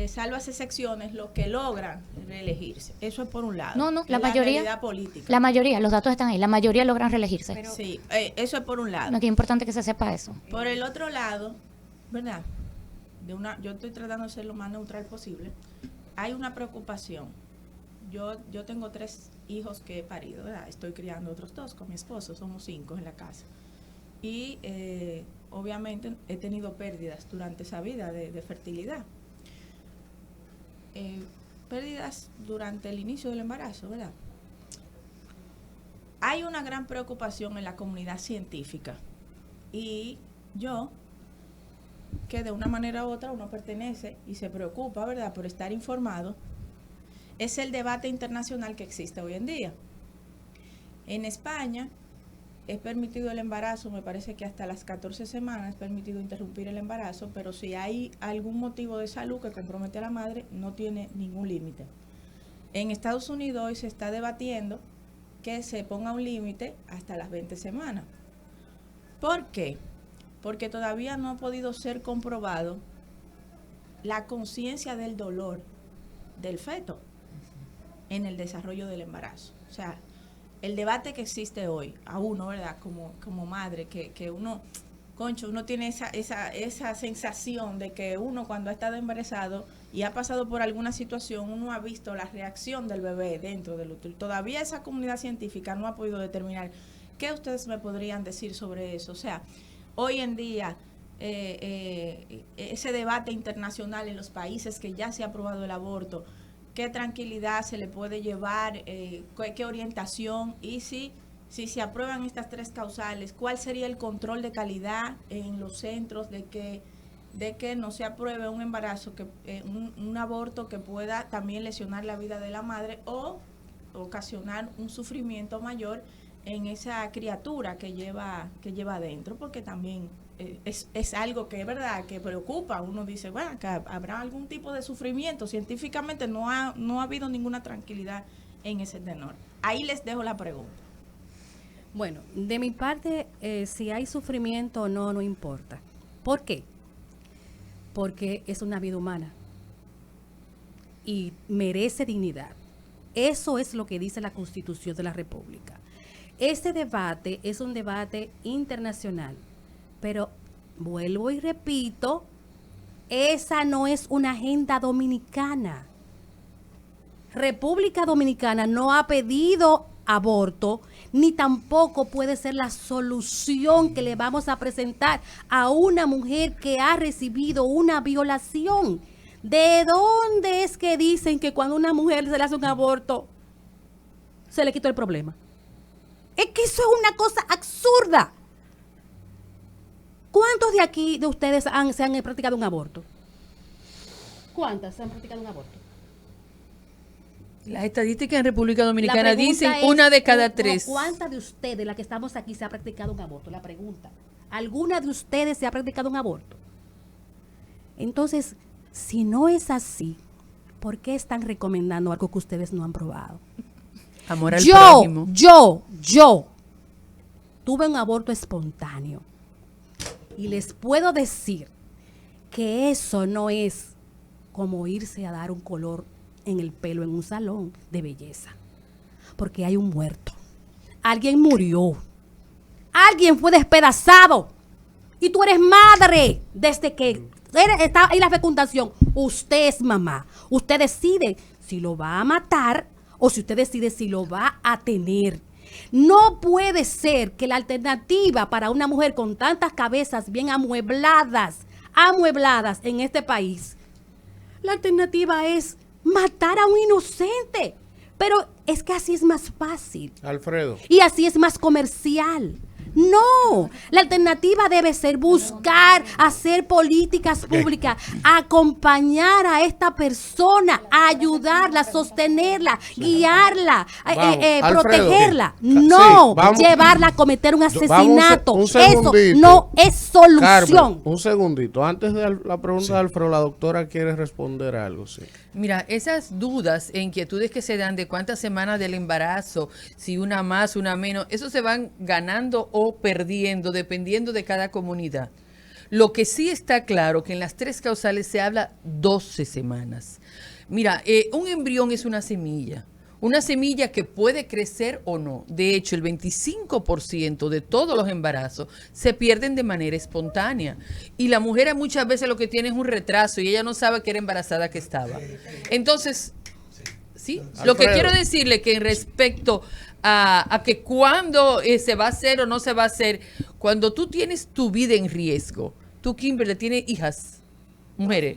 salvas excepciones, los que logran reelegirse. Eso es por un lado. No, que la es mayoría, realidad política. la mayoría, los datos están ahí, la mayoría logran reelegirse. Sí, eso es por un lado. No, que es importante que se sepa eso. Por el otro lado, ¿verdad? Yo estoy tratando de ser lo más neutral posible. Hay una preocupación. Yo tengo 3 hijos que he parido, ¿verdad? Estoy criando otros 2 con mi esposo, somos 5 en la casa. Y obviamente he tenido pérdidas durante esa vida de fertilidad. Pérdidas durante el inicio del embarazo, ¿verdad? Hay una gran preocupación en la comunidad científica y yo, que de una manera u otra uno pertenece y se preocupa, ¿verdad?, por estar informado, es el debate internacional que existe hoy en día. En España es permitido el embarazo, me parece que hasta las 14 semanas es permitido interrumpir el embarazo, pero si hay algún motivo de salud que compromete a la madre, no tiene ningún límite. En Estados Unidos hoy se está debatiendo que se ponga un límite hasta las 20 semanas. ¿Por qué? Porque todavía no ha podido ser comprobado la conciencia del dolor del feto en el desarrollo del embarazo. O sea, el debate que existe hoy, a uno, ¿verdad? Como madre, que uno, concho, uno tiene esa sensación de que uno cuando ha estado embarazado y ha pasado por alguna situación, uno ha visto la reacción del bebé dentro del útero. Todavía esa comunidad científica no ha podido determinar. ¿Qué ustedes me podrían decir sobre eso? O sea, hoy en día, ese debate internacional en los países que ya se ha aprobado el aborto, ¿qué tranquilidad se le puede llevar? ¿Qué orientación? Y si se aprueban estas 3 causales, ¿cuál sería el control de calidad en los centros de que no se apruebe un embarazo, un aborto que pueda también lesionar la vida de la madre o ocasionar un sufrimiento mayor en esa criatura que lleva adentro? Porque también es algo que es verdad, que preocupa. Uno dice, bueno, que habrá algún tipo de sufrimiento. Científicamente no ha habido ninguna tranquilidad en ese tenor. Ahí les dejo la pregunta. Bueno, de mi parte, si hay sufrimiento o no, no importa. ¿Por qué? Porque es una vida humana y merece dignidad. Eso es lo que dice la Constitución de la República. Este debate es un debate internacional, pero vuelvo y repito, esa no es una agenda dominicana. República Dominicana no ha pedido aborto, ni tampoco puede ser la solución que le vamos a presentar a una mujer que ha recibido una violación. ¿De dónde es que dicen que cuando a una mujer se le hace un aborto se le quitó el problema? Es que eso es una cosa absurda. ¿Cuántos de aquí, de ustedes, se han practicado un aborto? ¿Cuántas se han practicado un aborto? Las estadísticas en República Dominicana La pregunta dicen es, 1 de cada 3. ¿Cuántas de ustedes, las que estamos aquí, se ha practicado un aborto? La pregunta. ¿Alguna de ustedes se ha practicado un aborto? Entonces, si no es así, ¿por qué están recomendando algo que ustedes no han probado? Amor al prójimo. Yo tuve un aborto espontáneo y les puedo decir que eso no es como irse a dar un color en el pelo en un salón de belleza, porque hay un muerto, alguien murió, alguien fue despedazado y tú eres madre desde que está ahí la fecundación. Usted es mamá, usted decide si lo va a matar o si usted decide si lo va a tener. No puede ser que la alternativa para una mujer con tantas cabezas bien amuebladas en este país, la alternativa es matar a un inocente. Pero es que así es más fácil. Alfredo. Y así es más comercial. No, la alternativa debe ser buscar, hacer políticas públicas, acompañar a esta persona, ayudarla, sostenerla, guiarla, Alfredo, protegerla. sí, No vamos. llevarla a cometer un asesinato. un Eso segundito. no es solución. Carmen, un segundito. Antes de la pregunta de Alfredo, la doctora quiere responder algo. Sí. Mira, esas dudas e inquietudes que se dan de cuántas semanas del embarazo, si una más, una menos, eso se van ganando o perdiendo dependiendo de cada comunidad. Lo que sí está claro que en las 3 causales se habla 12 semanas. Mira, un embrión es una semilla que puede crecer o no. De hecho, el 25% de todos los embarazos se pierden de manera espontánea. Y la mujer muchas veces lo que tiene es un retraso y ella no sabe que era embarazada que estaba. Entonces, ¿sí? Lo que Alfredo. quiero decirle que en respecto a que cuando se va a hacer o no se va a hacer, cuando tú tienes tu vida en riesgo, tú, Kimberly, tienes hijas, mujeres.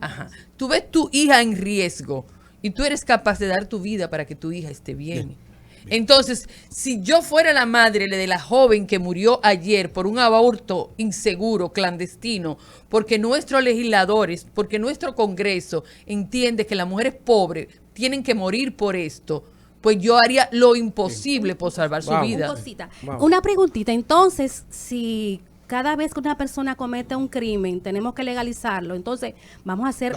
Ajá. Tú ves tu hija en riesgo y tú eres capaz de dar tu vida para que tu hija esté bien. Entonces, si yo fuera la madre de la joven que murió ayer por un aborto inseguro, clandestino, porque nuestros legisladores, porque nuestro Congreso entiende que las mujeres pobres tienen que morir por esto, pues yo haría lo imposible por salvar su Vamos. vida. Una cosita. Vamos. Una preguntita. Entonces, si cada vez que una persona comete un crimen tenemos que legalizarlo, entonces vamos a ser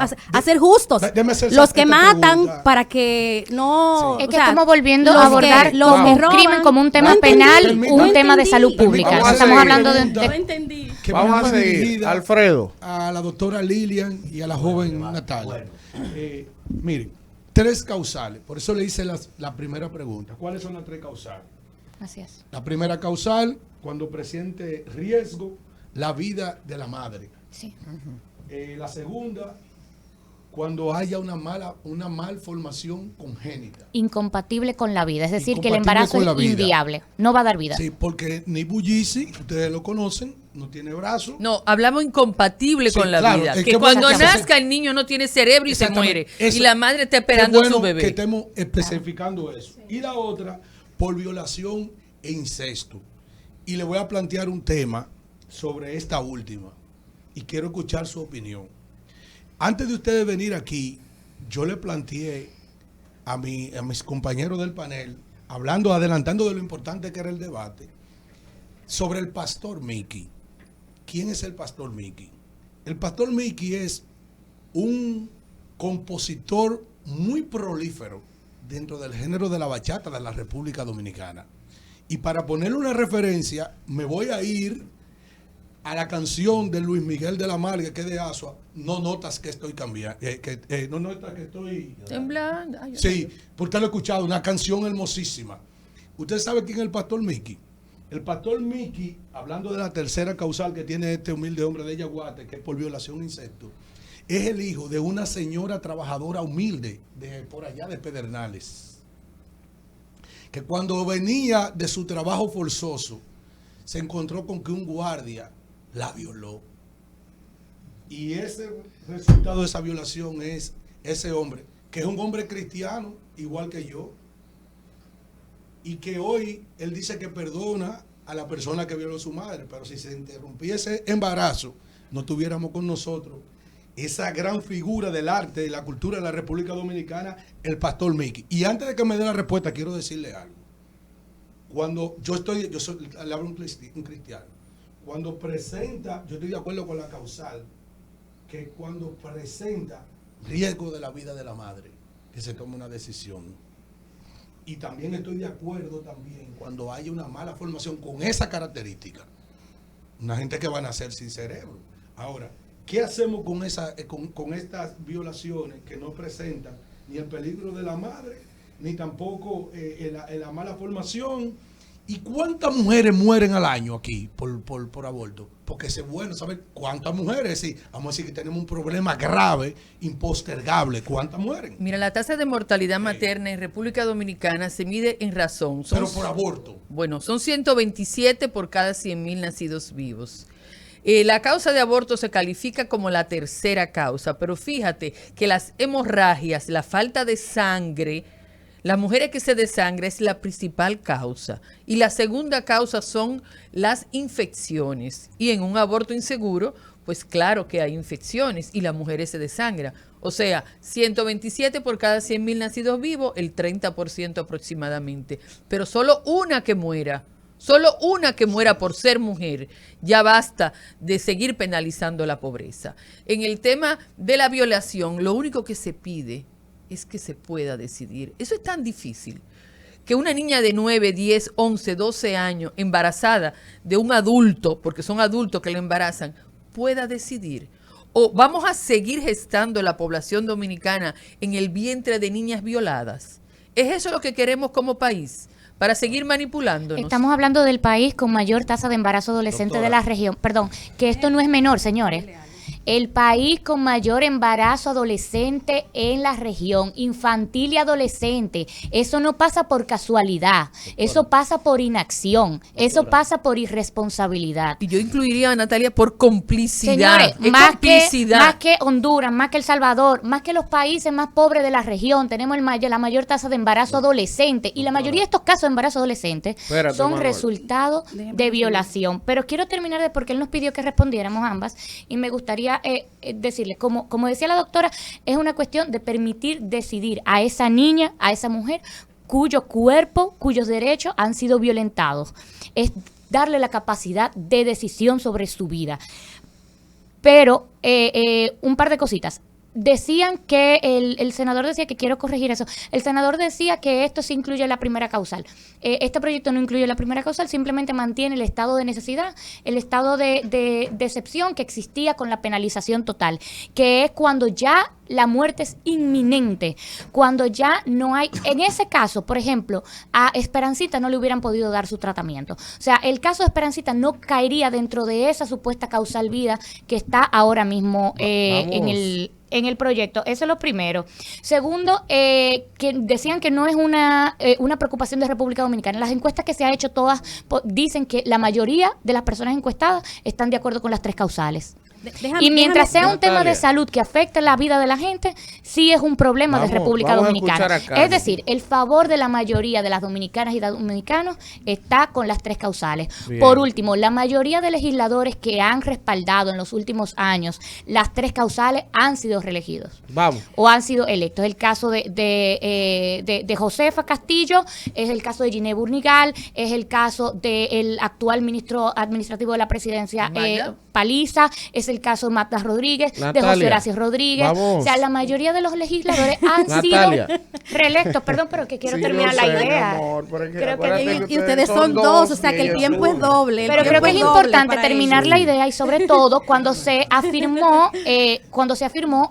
justos. Déjame hacer Los que esta matan pregunta. para que no... Es o que sea, estamos volviendo los a abordar que- los como que roban- crimen como un tema No entendí, penal, no un tema de entendí. salud pública. Vamos No a estamos seguir. hablando de... No entendí. Que Vamos va a más seguir. dirigida Alfredo. a la doctora Lilian y a la joven Natalia. Miren, 3 causales. Por eso le hice la primera pregunta. ¿Cuáles son las 3 causales? Así es. La primera causal, cuando presente riesgo la vida de la madre. Sí. La segunda, cuando haya una malformación congénita. Incompatible con la vida, es decir, que el Incompatible embarazo con la es vida. inviable, no va a dar vida. Sí, porque Nibuyisi, ustedes lo conocen, no tiene brazo. No, hablamos incompatible Sí, con la claro, vida. es Que que cuando bueno, nazca el niño no tiene cerebro y se Exactamente. muere. Eso- Y la madre está Qué esperando bueno a su bebé. que estemos especificando eso. Y la otra, por violación e incesto. Y le voy a plantear un tema sobre esta última. Y quiero escuchar su opinión. Antes de ustedes venir aquí, yo le planteé a mis compañeros del panel, adelantando de lo importante que era el debate, sobre el pastor Mickey. ¿Quién es el pastor Mickey? El pastor Mickey es un compositor muy prolífero dentro del género de la bachata de la República Dominicana. Y para ponerle una referencia, me voy a ir a la canción de Luis Miguel de la Marga, que es de Asua, No notas que estoy cambiando, no notas que estoy... Temblando. Ay, Sí, porque lo he escuchado, una canción hermosísima. ¿Usted sabe quién es el pastor Mickey? El pastor Mickey, hablando de la tercera causal que tiene este humilde hombre de Yaguate, que es por violación e incesto, es el hijo de una señora trabajadora humilde de por allá de Pedernales, que cuando venía de su trabajo forzoso, se encontró con que un guardia la violó. Y ese resultado de esa violación es ese hombre, que es un hombre cristiano, igual que yo, y que hoy él dice que perdona a la persona que violó a su madre, pero si se interrumpiese embarazo, no tuviéramos con nosotros esa gran figura del arte y la cultura de la República Dominicana, el pastor Mickey. Y antes de que me dé la respuesta, quiero decirle algo. Cuando le hablo un cristiano, cuando presenta, yo estoy de acuerdo con la causal, que cuando presenta riesgo de la vida de la madre, que se tome una decisión. Y también estoy de acuerdo también cuando haya una mala formación con esa característica. Una gente que va a nacer sin cerebro. Ahora, ¿qué hacemos con estas violaciones que no presentan ni el peligro de la madre, ni tampoco la mala formación? ¿Y cuántas mujeres mueren al año aquí por aborto? Porque es bueno saber cuántas mujeres. Sí, vamos a decir que tenemos un problema grave, impostergable. ¿Cuántas mueren? Mira, la tasa de mortalidad materna en República Dominicana se mide en razón. Pero por aborto. Bueno, son 127 por cada 100.000 nacidos vivos. La causa de aborto se califica como la tercera causa, pero fíjate que las hemorragias, la falta de sangre, Las mujeres que se desangran es la principal causa. Y la segunda causa son las infecciones. Y en un aborto inseguro, pues claro que hay infecciones y las mujeres se desangran. O sea, 127 por cada 100.000 nacidos vivos, el 30% aproximadamente. Pero solo una que muera por ser mujer, ya basta de seguir penalizando la pobreza. En el tema de la violación, lo único que se pide es que se pueda decidir. Eso es tan difícil, que una niña de 9, 10, 11, 12 años, embarazada de un adulto, porque son adultos que la embarazan, pueda decidir. ¿O vamos a seguir gestando la población dominicana en el vientre de niñas violadas? ¿Es eso lo que queremos como país? Para seguir manipulándonos. Estamos hablando del país con mayor tasa de embarazo adolescente de la región. Perdón, que esto no es menor, señores. El país con mayor embarazo adolescente en la región, infantil y adolescente. Eso no pasa por casualidad, eso pasa por inacción, eso pasa por irresponsabilidad. Y yo incluiría, Natalia, por complicidad. Señores, más que Honduras, más que El Salvador, más que los países más pobres de la región, tenemos la mayor tasa de embarazo adolescente. Y la mayoría de estos casos de embarazo adolescente son resultado de violación. Pero quiero terminar porque él nos pidió que respondiéramos ambas y me gustaría decirle, como decía la doctora, es una cuestión de permitir decidir a esa niña, a esa mujer cuyo cuerpo, cuyos derechos han sido violentados. Es darle la capacidad de decisión sobre su vida. Pero un par de cositas. Decían que el senador decía, que quiero corregir eso, el senador decía que esto sí incluye la primera causal. Este proyecto no incluye la primera causal, simplemente mantiene el estado de necesidad, el estado de excepción que existía con la penalización total, que es cuando ya la muerte es inminente, cuando ya no hay, en ese caso, por ejemplo, a Esperancita no le hubieran podido dar su tratamiento. O sea, el caso de Esperancita no caería dentro de esa supuesta causal vida que está ahora mismo en el proyecto. Eso es lo primero. Segundo, que decían que no es una preocupación de República Dominicana. Las encuestas que se ha hecho todas dicen que la mayoría de las personas encuestadas están de acuerdo con las 3 causales. Y mientras sea un tema de salud que afecte la vida de la gente, sí es un problema de República Dominicana. Es decir, el favor de la mayoría de las dominicanas y dominicanos está con las 3 causales. Bien. Por último, la mayoría de legisladores que han respaldado en los últimos años las 3 causales han sido reelegidos. O han sido electos. El caso de Josefa Castillo, es el caso de Giné Burnigal, es el caso del actual ministro administrativo de la presidencia, Paliza, es el caso de Marta Rodríguez, Natalia, de José Horacio Rodríguez. Vamos. O sea, la mayoría de los legisladores han sido reelectos. Perdón, pero que quiero terminar la idea. Amor, y ustedes son dos, o sea que el tiempo es doble. Pero creo que es importante terminar la idea y sobre todo cuando se afirmó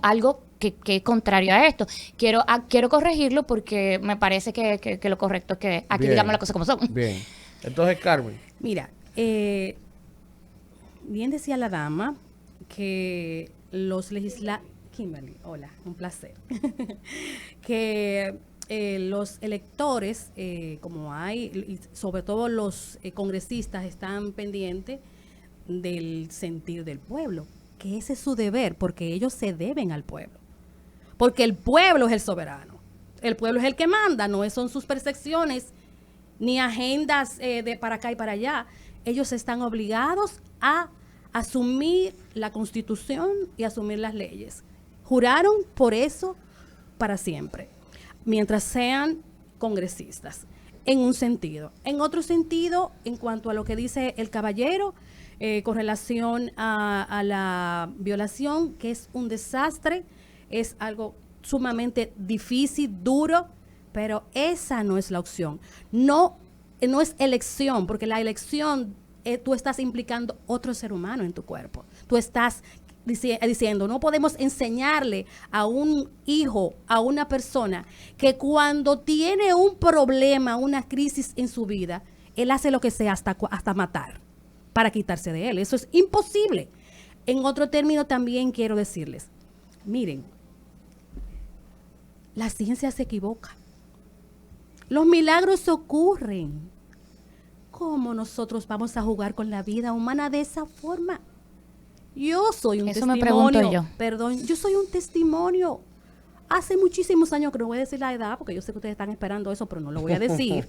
algo que es contrario a esto. Quiero corregirlo porque me parece que lo correcto es que aquí digamos las cosas como son. Bien. Entonces, Carmen. Mira, bien decía la dama que los Kimberly, hola, un placer. Que los electores, como hay, y sobre todo los congresistas, están pendientes del sentir del pueblo, que ese es su deber, porque ellos se deben al pueblo. Porque el pueblo es el soberano. El pueblo es el que manda, no son sus percepciones ni agendas de para acá y para allá. Ellos están obligados a asumir la Constitución y asumir las leyes. Juraron por eso para siempre, mientras sean congresistas, en un sentido. En otro sentido, en cuanto a lo que dice el caballero, con relación a la violación, que es un desastre, es algo sumamente difícil, duro, pero esa no es la opción. No es elección, porque la elección tú estás implicando otro ser humano en tu cuerpo. Tú estás diciendo, no podemos enseñarle a un hijo, a una persona, que cuando tiene un problema, una crisis en su vida, él hace lo que sea hasta matar para quitarse de él. Eso es imposible. En otro término también quiero decirles, miren, la ciencia se equivoca. Los milagros ocurren. ¿Cómo nosotros vamos a jugar con la vida humana de esa forma? Yo soy un testimonio. Me pregunto yo. Perdón, yo soy un testimonio. hace muchísimos años, que no voy a decir la edad, porque yo sé que ustedes están esperando eso, pero no lo voy a decir.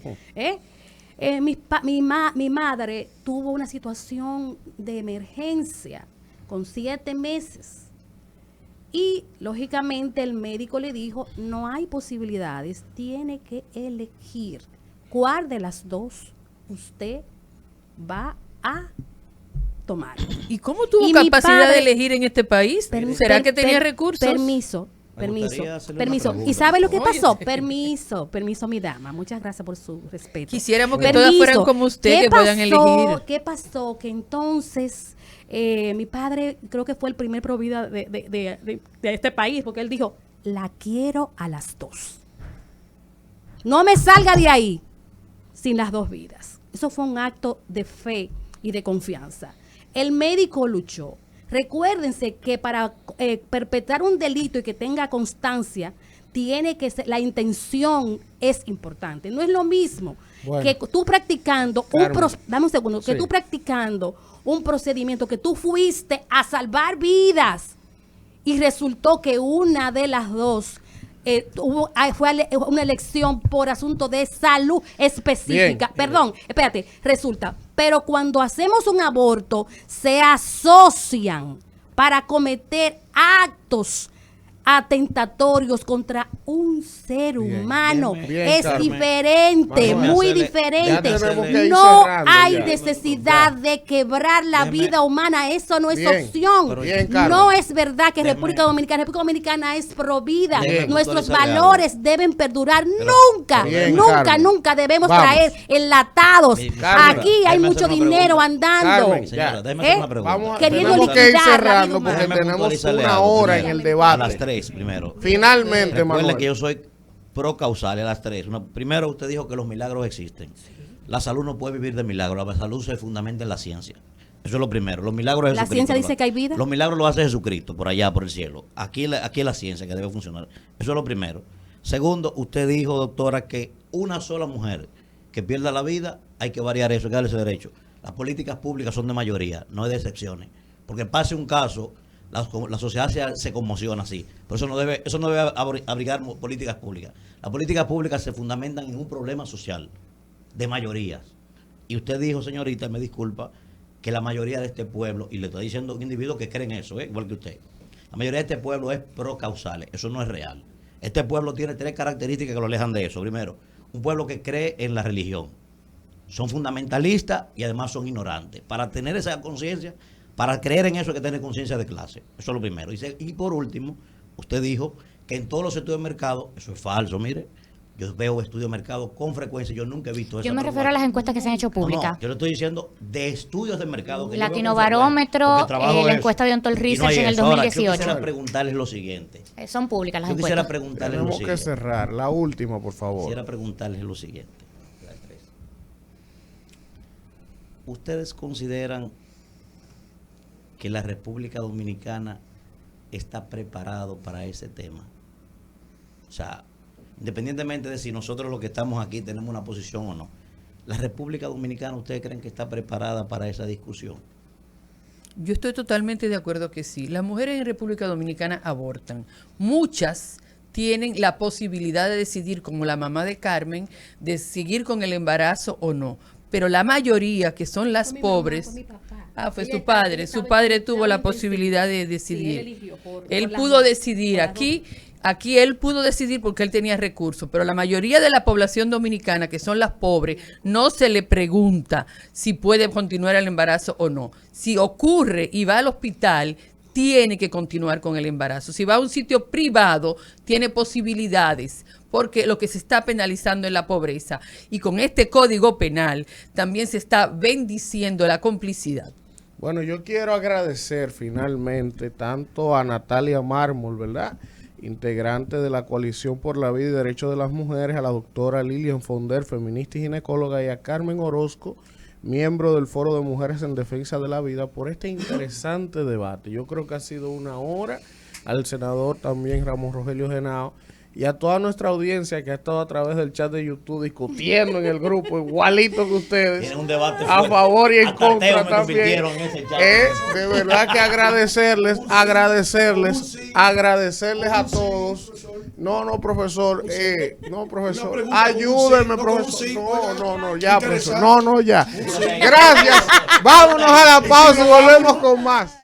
Mi madre tuvo una situación de emergencia con 7 meses. Y lógicamente el médico le dijo, no hay posibilidades, tiene que elegir cuál de las dos usted va a tomar. ¿Y cómo tuvo Y mi capacidad padre- de elegir en este país? ¿Será que tenía recursos? Me gustaría hacerle una pregunta, ¿Y sabe lo que por favor. pasó? Permiso, mi dama. Muchas gracias por su respeto. Quisiéramos que todas fueran como usted, que puedan elegir. ¿Qué pasó? Que entonces mi padre creo que fue el primer provida de este país, porque él dijo, la quiero a las dos. No me salga de ahí sin las 2 vidas. Eso fue un acto de fe y de confianza. El médico luchó. Recuérdense que para perpetrar un delito y que tenga constancia, tiene que ser, la intención es importante. No es lo mismo Bueno. que tú practicando Carmen. dame un segundo, que Sí. tú practicando un procedimiento que tú fuiste a salvar vidas y resultó que una de las dos fue una elección por asunto de salud específica. Bien. Perdón, espérate, resulta. Pero cuando hacemos un aborto, se asocian para cometer actos atentatorios contra un ser Bien, humano. bien, Es Carmen. diferente, Vamos a muy hacerle- diferente. ya tenemos que ir No cerrando hay ya. necesidad Ya. de quebrar la Déjeme- vida humana. Eso no es Bien, opción. pero bien, Carmen. No es verdad que Déjeme- República Dominicana es pro vida. Bien. Nuestros Puntualizarle valores deben perdurar. Nunca, Bien, nunca, Carmen. nunca debemos Vamos. traer enlatados. Mi Carmen, Aquí hay déjeme mucho hacer una dinero pregunta. andando. Carmen, Señora, Ya. déjeme hacer ¿Eh? una pregunta. Vamos, Queriendo tenemos que ir liquidar la cerrando vida porque Déjeme tenemos puntualizarle una algo hora en primero. el debate. A las 3 primero. Finalmente, Recuerde Manuel. que yo soy pro causal a las 3. Primero, usted dijo que los milagros existen. La salud no puede vivir de milagros. La salud se fundamenta en la ciencia. Eso es lo primero. Los milagros de La Jesucristo. ciencia dice que hay vida. Los milagros los hace Jesucristo, por allá, por el cielo. Aquí es la ciencia que debe funcionar. Eso es lo primero. Segundo, usted dijo, doctora, que una sola mujer que pierda la vida, hay que variar eso, hay que darle ese derecho. Las políticas públicas son de mayoría, no hay de excepciones. Porque pase un caso, la sociedad se conmociona así. Pero eso no debe abrigar políticas públicas. Las políticas públicas se fundamentan en un problema social de mayorías. Y usted dijo, señorita, me disculpa, que la mayoría de este pueblo, y le estoy diciendo a un individuo que cree en eso, igual que usted, la mayoría de este pueblo es procausales. Eso no es real. Este pueblo tiene 3 características que lo alejan de eso. Primero, un pueblo que cree en la religión. Son fundamentalistas y además son ignorantes. Para tener esa conciencia, para creer en eso hay que tener conciencia de clase. Eso es lo primero. Y por último, usted dijo que en todos los estudios de mercado, eso es falso, mire. Yo veo estudios de mercado con frecuencia, yo nunca he visto eso. Yo me refiero a las encuestas que se han hecho públicas. No, yo le estoy diciendo de estudios de mercado. Que yo veo con Latinobarómetro, frecuencia, porque trabajo la eso. encuesta de Ontol Y no Research hay en el eso. Ahora, 2018. Yo quisiera preguntarles lo siguiente. Son públicas las Yo quisiera encuestas. preguntarles lo Tenemos que siguiente. cerrar. La última, por favor. Quisiera preguntarles lo siguiente. ¿Ustedes consideran que la República Dominicana está preparado para ese tema? O sea, independientemente de si nosotros los que estamos aquí tenemos una posición o no, ¿la República Dominicana ustedes creen que está preparada para esa discusión? Yo estoy totalmente de acuerdo que sí. Las mujeres en República Dominicana abortan. Muchas tienen la posibilidad de decidir, como la mamá de Carmen, de seguir con el embarazo o no. Pero la mayoría, que son las pobres... Fue su padre. Su padre tuvo la posibilidad de decidir. Él pudo decidir. Aquí él pudo decidir porque él tenía recursos, pero la mayoría de la población dominicana, que son las pobres, no se le pregunta si puede continuar el embarazo o no. Si ocurre y va al hospital, tiene que continuar con el embarazo. Si va a un sitio privado, tiene posibilidades, porque lo que se está penalizando es la pobreza. Y con este código penal también se está bendiciendo la complicidad. Bueno, yo quiero agradecer finalmente tanto a Natalia Mármol, ¿verdad?, integrante de la Coalición por la Vida y Derechos de las Mujeres, a la doctora Lilian Fonder, feminista y ginecóloga, y a Carmen Orozco, miembro del Foro de Mujeres en Defensa de la Vida, por este interesante debate. Yo creo que ha sido una hora. Al senador también Ramón Rogelio Genao. y a toda nuestra audiencia que ha estado a través del chat de YouTube discutiendo en el grupo, igualito que ustedes, Tienen un debate a fuerte. favor y en Hasta contra Teo me también. convirtieron en ese chat. De verdad que agradecerles a todos. No, profesor, ayúdenme, profesor. Ya, profesor. Ya. Gracias. Vámonos a la pausa y volvemos con más.